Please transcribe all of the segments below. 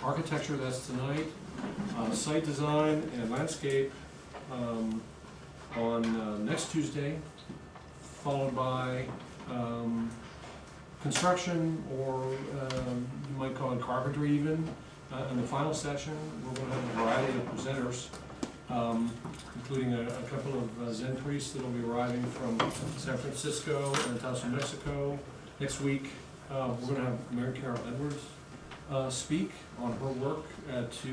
architecture, that's tonight. Site design and landscape on next Tuesday, followed by construction, or you might call it carpentry even, in the final session. We're going to have a variety of presenters, including a couple of Zen priests that will be arriving from San Francisco and El Paso, Mexico. Next week, we're going to have Mary Carol Edwards speak on her work to,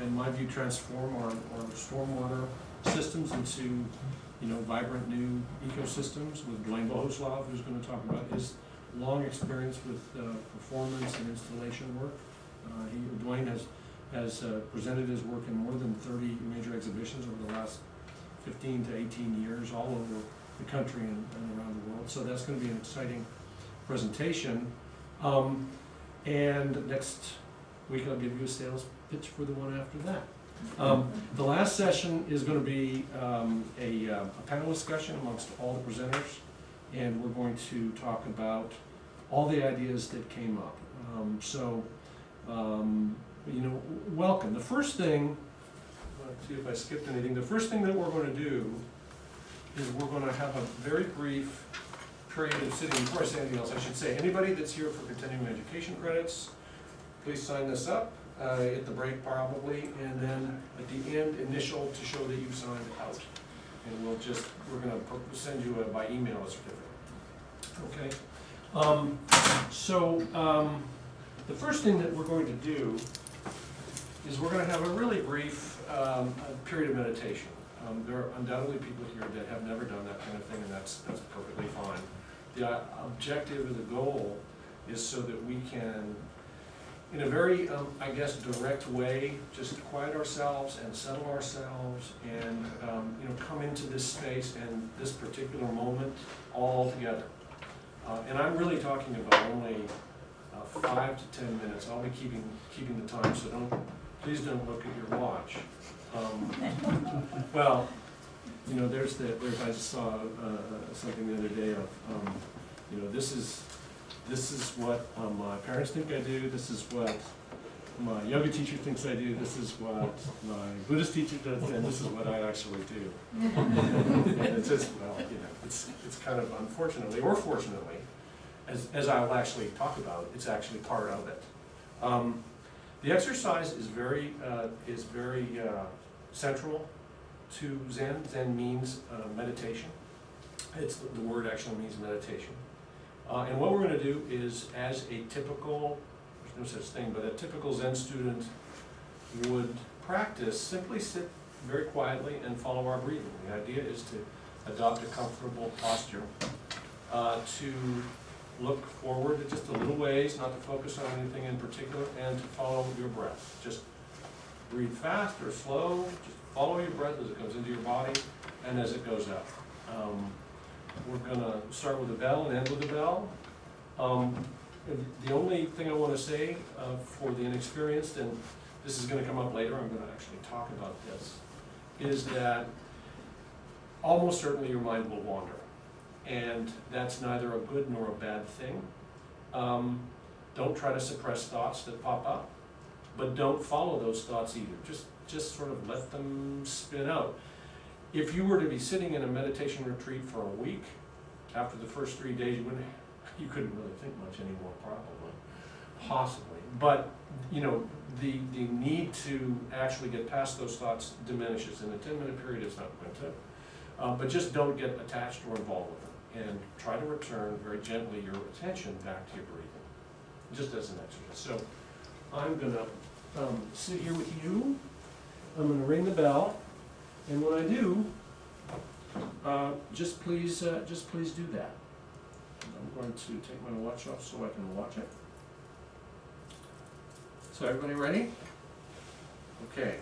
in my view, transform our stormwater systems into, vibrant new ecosystems, with Dwayne Bohuslav, who's going to talk about his long experience with performance and installation work. Dwayne has presented his work in more than 30 major exhibitions over the last 15 to 18 years, all over the country and around the world. So that's going to be an exciting presentation. And next week I'll give you a sales pitch for the one after that. The last session is going to be a panel discussion amongst all the presenters, and we're going to talk about all the ideas that came up. Welcome. The first thing, let's see if I skipped anything. The first thing that we're going to do is we're going to have a very brief period of sitting. Before I say anything else, I should say, anybody that's here for continuing education credits, please sign this up at the break probably, and then at the end, initial to show that you've signed out. And we're going to send you by email a certificate. Okay. The first thing that we're going to do is we're going to have a really brief period of meditation. There are undoubtedly people here that have never done that kind of thing, and that's perfectly fine. The objective or the goal is so that we can, in a very, direct way, just quiet ourselves and settle ourselves and, come into this space and this particular moment all together. And I'm really talking about only 5 to 10 minutes. I'll be keeping the time, so please don't look at your watch. Well, I just saw something the other day of, this is what my parents think I do, this is what my yoga teacher thinks I do, this is what my Buddhist teacher does, and this is what I actually do. And it's just, it's kind of unfortunately, or fortunately, as I'll actually talk about, it's actually part of it. The exercise is very central to Zen. Zen means meditation. The word actually means meditation. And what we're going to do is, as a typical, there's no such thing, but a typical Zen student would practice, simply sit very quietly and follow our breathing. The idea is to adopt a comfortable posture, to look forward just a little ways, not to focus on anything in particular, and to follow your breath. Just breathe fast or slow, just follow your breath as it goes into your body and as it goes out. We're going to start with a bell and end with a bell. The only thing I want to say for the inexperienced, and this is going to come up later, I'm going to actually talk about this, is that almost certainly your mind will wander. And that's neither a good nor a bad thing. Don't try to suppress thoughts that pop up, but don't follow those thoughts either. Just sort of let them spin out. If you were to be sitting in a meditation retreat for a week, after the first 3 days, you couldn't really think much anymore, probably, possibly. But the need to actually get past those thoughts diminishes. In a 10-minute period, it's not going to. But just don't get attached or involved with them, and try to return very gently your attention back to your breathing, just as an exercise. So I'm going to sit here with you. I'm going to ring the bell. And when I do, just please do that. I'm going to take my watch off so I can watch it. So everybody ready? Okay.